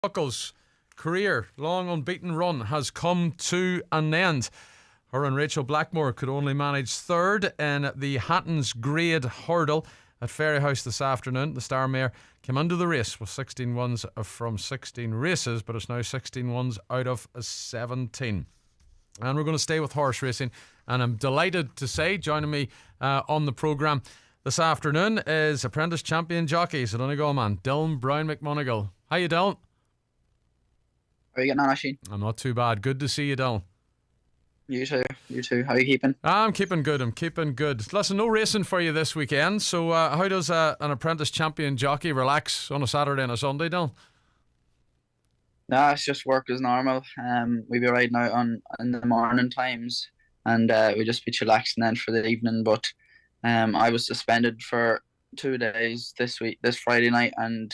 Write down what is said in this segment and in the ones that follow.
Buckle's career, long unbeaten run has come to an end. Her and Rachel Blackmore could only manage third in the Hatton's Grade Hurdle at Fairyhouse this afternoon. The Star Mare came into the race with 16 ones from 16 races, but it's now 16 ones out of 17. And we're going to stay with horse racing, and I'm delighted to say, joining me on the programme this afternoon is apprentice champion jockey, Donegal man, Dylan Browne McMonagle. How you, Dylan? How are you getting on, Oisin? I'm not too bad. Good to see you, Dylan. You too. You too. How are you keeping? I'm keeping good. Listen, no racing for you this weekend. So how does an apprentice champion jockey relax on a Saturday and a Sunday, Dylan? Nah, it's just work as normal. We be riding out in the morning times, and we just be chillaxing then for the evening. But I was suspended for 2 days this Friday night and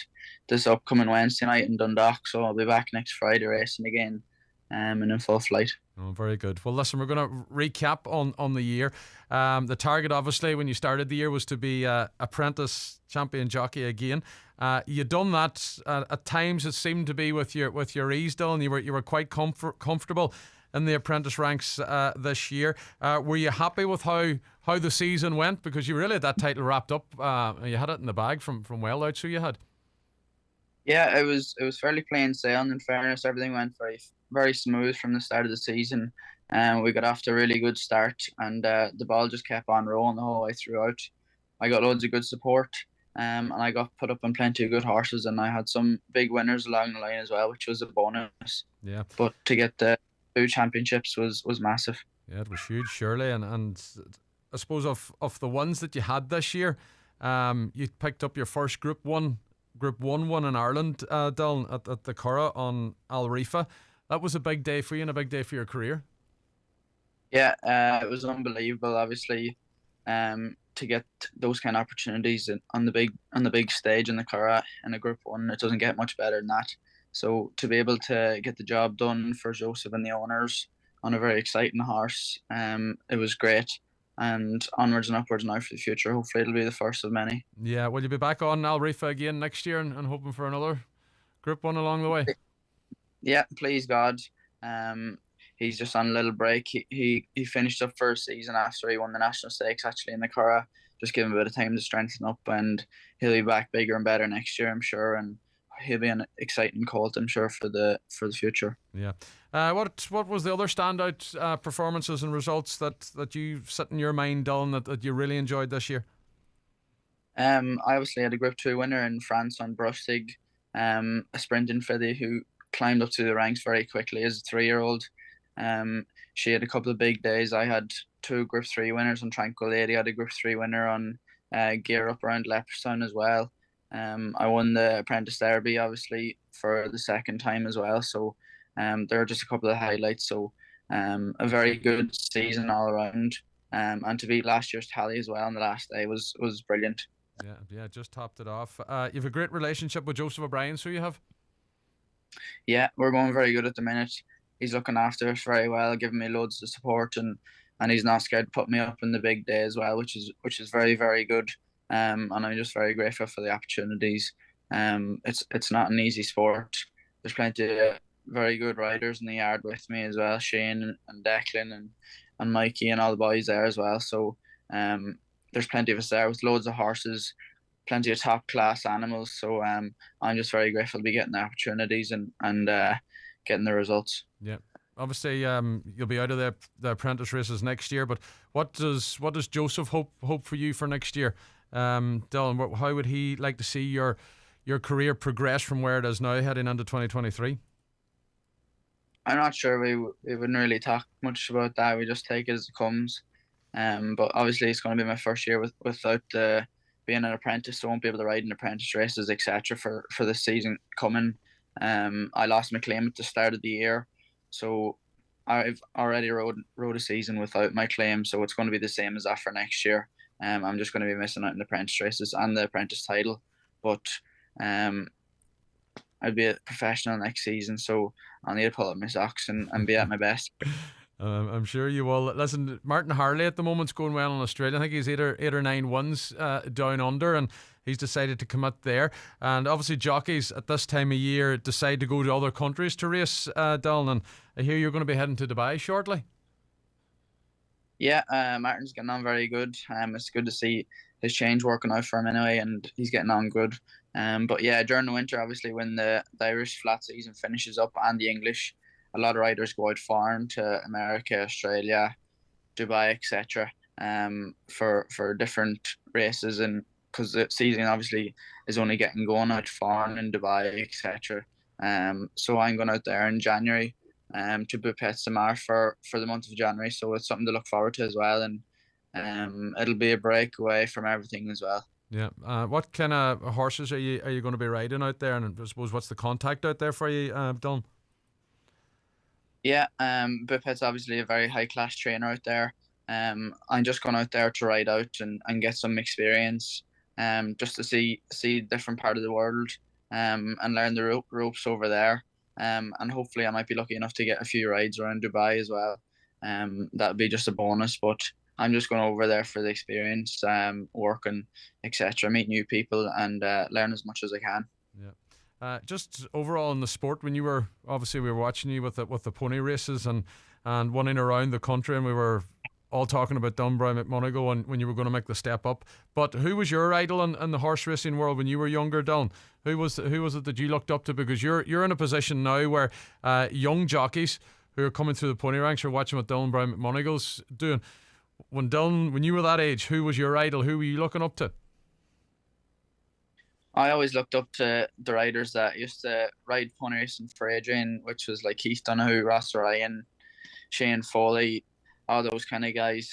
this upcoming Wednesday night in Dundalk. So I'll be back next Friday racing again, and in full flight. Oh, very good. Well, listen, we're going to recap on the year. The target, obviously, when you started the year was to be apprentice champion jockey again. You done that at times. It seemed to be with your ease, Dylan. You were quite comfortable in the apprentice ranks this year. Were you happy with how the season went? Because you really had that title wrapped up. You had it in the bag from well out, so you had. Yeah, it was fairly plain sailing. In fairness, everything went very very smooth from the start of the season. We got off to a really good start, and the ball just kept on rolling the whole way throughout. I got loads of good support, and I got put up on plenty of good horses, and I had some big winners along the line as well, which was a bonus. Yeah. But to get the 2 championships was massive. Yeah, it was huge, surely, and I suppose of the ones that you had this year, you picked up your first Group 1 one in Ireland, Dylan, at the Curragh on Al Rifa. That was a big day for you and a big day for your career. Yeah, it was unbelievable. Obviously, to get those kind of opportunities on the big stage in the Curragh in a Group 1, it doesn't get much better than that. So to be able to get the job done for Joseph and the owners on a very exciting horse, it was great. And onwards and upwards now for the future. Hopefully it'll be the first of many. Yeah, will you be back on Al Rifa again next year and hoping for another Group 1 along the way? Yeah, please God. He's just on a little break. He finished up first season after he won the national stakes actually in the Curragh. Just give him a bit of time to strengthen up, and he'll be back bigger and better next year, I'm sure, and he'll be an exciting colt, I'm sure, for the future. Yeah. What was the other standout performances and results that you sit in your mind, Dylan, that you really enjoyed this year? I obviously had a Group 2 winner in France on Brustig, a sprinting filly who climbed up to the ranks very quickly as a 3-year-old. She had a couple of big days. I had 2 Group 3 winners on Tranquil Lady. I had a Group 3 winner on Gear Up around Leopardstown as well. I won the Apprentice Derby obviously for the second time as well. So there are just a couple of highlights. So a very good season all around. And to beat last year's tally as well on the last day was brilliant. Yeah, just topped it off. You have a great relationship with Joseph O'Brien, so you have? Yeah, we're going very good at the minute. He's looking after us very well, giving me loads of support, and he's not scared to put me up in the big day as well, which is very, very good. And I'm just very grateful for the opportunities. It's not an easy sport. There's plenty of very good riders in the yard with me as well, Shane and Declan and Mikey and all the boys there as well. So there's plenty of us there with loads of horses, plenty of top class animals. So I'm just very grateful to be getting the opportunities and getting the results. Yeah. Obviously, you'll be out of the apprentice races next year, but what does Joseph hope for you for next year? Dylan, how would he like to see your career progress from where it is now heading into 2023? I'm not sure. We wouldn't really talk much about that. We just take it as it comes. But obviously it's going to be my first year without being an apprentice, so I won't be able to ride in apprentice races, etc. for this season coming. I lost my claim at the start of the year, so I've already rode a season without my claim, so it's going to be the same as that for next year. I'm just going to be missing out on the apprentice races and the apprentice title, but I'd be a professional next season, so I'll need to pull up my socks and be at my best. I'm sure you will. Listen, Martin Harley at the moment's going well in Australia. I think he's eight or 9 wins down under, and he's decided to commit there. And obviously jockeys at this time of year decide to go to other countries to race, Dylan, and I hear you're going to be heading to Dubai shortly. Yeah, Martin's getting on very good. It's good to see his change working out for him anyway, and he's getting on good. But yeah, during the winter, obviously, when the Irish flat season finishes up and the English, a lot of riders go out foreign to America, Australia, Dubai, etc. For different races, and because the season obviously is only getting going out foreign in Dubai, etc. So I'm going out there in January to Bupet Samar for the month of January. So it's something to look forward to as well, and it'll be a break away from everything as well. Yeah. What kind of horses are you going to be riding out there? And I suppose what's the contact out there for you, Dylan? Yeah, Bupet's obviously a very high class trainer out there. I'm just going out there to ride out and get some experience, just to see a different part of the world, and learn the ropes over there. And hopefully I might be lucky enough to get a few rides around Dubai as well. That would be just a bonus, but I'm just going over there for the experience, work and etc. Meet new people and learn as much as I can. Yeah. Just overall in the sport, when you were obviously we were watching you with the pony races and running around the country, and we were all talking about Dylan Browne McMonagle and when you were going to make the step up. But who was your idol in the horse racing world when you were younger, Dylan? Who was it that you looked up to? Because you're in a position now where young jockeys who are coming through the pony ranks are watching what Dylan Browne McMonagle's doing. When you were that age, who was your idol? Who were you looking up to? I always looked up to the riders that used to ride pony racing for Adrian, which was like Keith Donoghue, Ross Ryan, Shane Foley, all those kind of guys.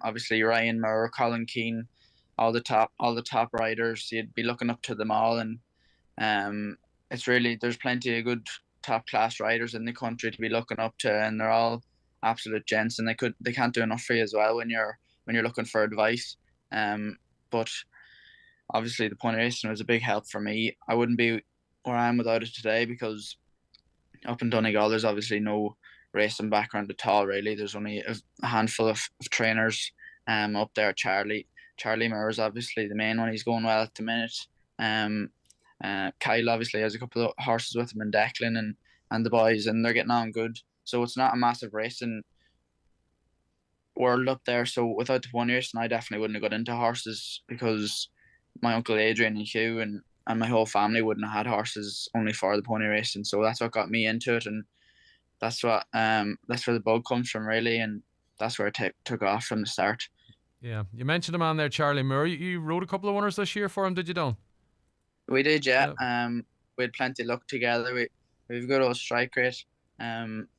Obviously Ryan Moore, Colin Keane, all the top riders. You'd be looking up to them all, and it's really, there's plenty of good top class riders in the country to be looking up to, and they're all absolute gents, and they can't do enough for you as well when you're looking for advice. But obviously the pony racing was a big help for me. I wouldn't be where I am without it today, because up in Donegal there's obviously no racing background at all really. There's only a handful of trainers up there. Charlie Moore is obviously the main one. He's going well at the minute. Kyle obviously has a couple of horses with him, and Declan and the boys, and they're getting on good. So it's not a massive racing world up there. So without the pony racing, I definitely wouldn't have got into horses, because my uncle Adrian and Hugh and my whole family wouldn't have had horses only for the pony racing. So that's what got me into it, and that's where the bug comes from really, and that's where it took off from the start. Yeah, you mentioned a man there, Charlie Moore. You rode a couple of winners this year for him, did you, Don? We did, yeah. We had plenty of luck together. We have a good old strike rate.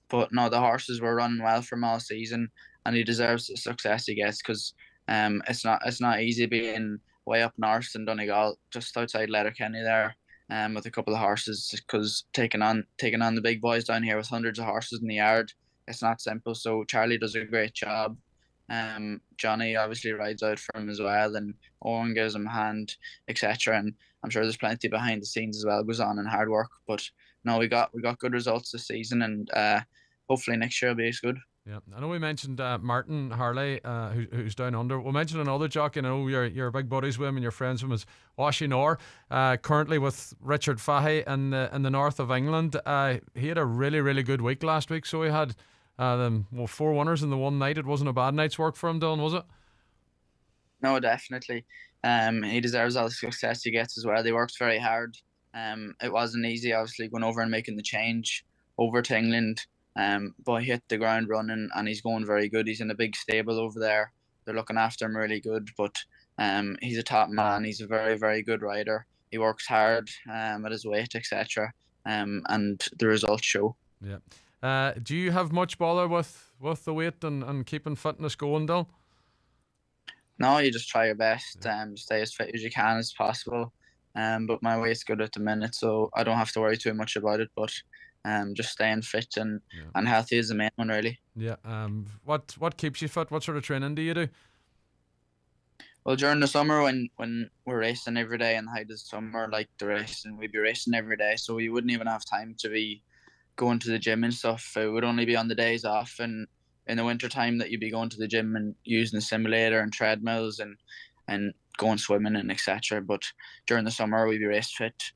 But no, the horses were running well from all season, and he deserves the success he gets, because it's not easy being way up north in Donegal, just outside Letterkenny there, with a couple of horses, because taking on the big boys down here with hundreds of horses in the yard, it's not simple. So Charlie does a great job. Johnny obviously rides out for him as well, and Owen gives him a hand, etc. And I'm sure there's plenty behind the scenes as well, goes on in hard work. But no, we got good results this season, and hopefully next year will be as good. Yeah, I know we mentioned Martin Harley, who's down under. We'll mention another jockey. I know you're big buddies with him and you're friends with him, is Oisin Kelly, currently with Richard Fahey in the north of England. He had a really, really good week last week, so he had 4 winners in the one night. It wasn't a bad night's work for him, Dylan, was it? No, definitely. He deserves all the success he gets as well. He works very hard. It wasn't easy, obviously, going over and making the change over to England. But he hit the ground running, and he's going very good. He's in a big stable over there. They're looking after him really good. But he's a top man. He's a very, very good rider. He works hard at his weight, etc. And the results show. Yeah. Do you have much bother with the weight and keeping fitness going, Dylan? No, you just try your best. Stay as fit as you can as possible. But my weight's good at the minute, so I don't have to worry too much about it. But just staying fit and healthy is the main one, really. Yeah. What keeps you fit? What sort of training do you do? Well, during the summer, when we're racing every day, in the height of the summer, like the racing, we'd be racing every day, so you wouldn't even have time to be going to the gym and stuff. It would only be on the days off, and in the winter time that you'd be going to the gym and using the simulator and treadmills and going swimming and etc. But during the summer we'd be race fit.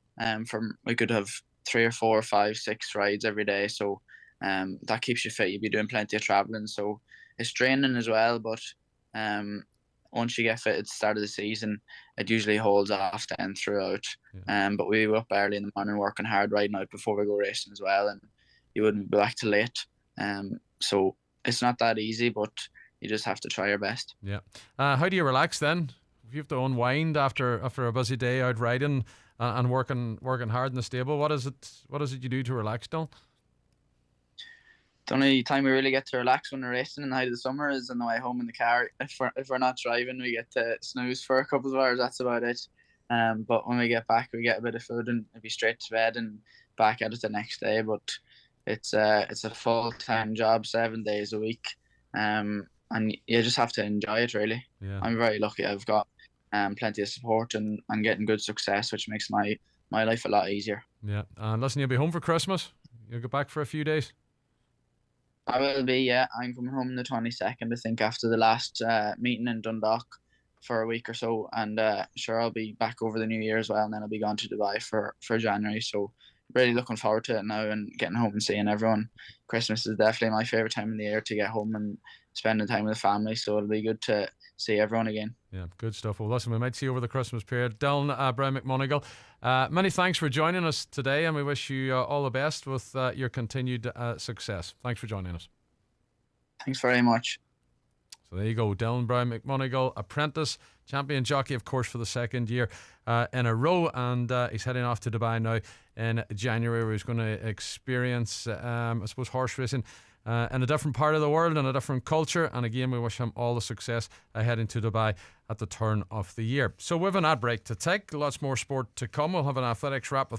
We could have 3 or 4 or 5, 6 rides every day. So that keeps you fit. You'd be doing plenty of traveling. So it's training as well. But once you get fit at the start of the season, it usually holds off then throughout. Yeah. But we were up early in the morning working hard riding out before we go racing as well, and you wouldn't be back till late. So it's not that easy, but you just have to try your best. Yeah. How do you relax then? If you have to unwind after a busy day out riding and working hard in the stable, what is it you do to relax, Dylan? The only time we really get to relax when we're racing in the height of the summer is on the way home in the car. If we're not driving, we get to snooze for a couple of hours. That's about it. But when we get back, we get a bit of food and be straight to bed and back at it the next day. But it's a full-time job, 7 days a week, and you just have to enjoy it really. Yeah. I'm very lucky. I've got plenty of support and getting good success, which makes my life a lot easier. Yeah. And listen, you'll be home for Christmas. You'll go back for a few days. I will be, yeah. I'm coming home the 22nd, I think, after the last meeting in Dundalk for a week or so. And sure, I'll be back over the New Year as well. And then I'll be gone to Dubai for January. So really looking forward to it now and getting home and seeing everyone. Christmas is definitely my favourite time of the year to get home and spending time with the family. So it'll be good to see everyone again. Yeah, good stuff. Well, listen, we might see you over the Christmas period. Dylan Browne McMonagle, many thanks for joining us today, and we wish you all the best with your continued success. Thanks for joining us. Thanks very much. So there you go, Dylan Browne McMonagle, apprentice, champion jockey, of course, for the second year in a row, and he's heading off to Dubai now in January, where he's going to experience, I suppose, horse racing in a different part of the world and a different culture. And again, we wish him all the success heading to Dubai at the turn of the year. So we have an ad break to take. Lots more sport to come. We'll have an athletics wrap with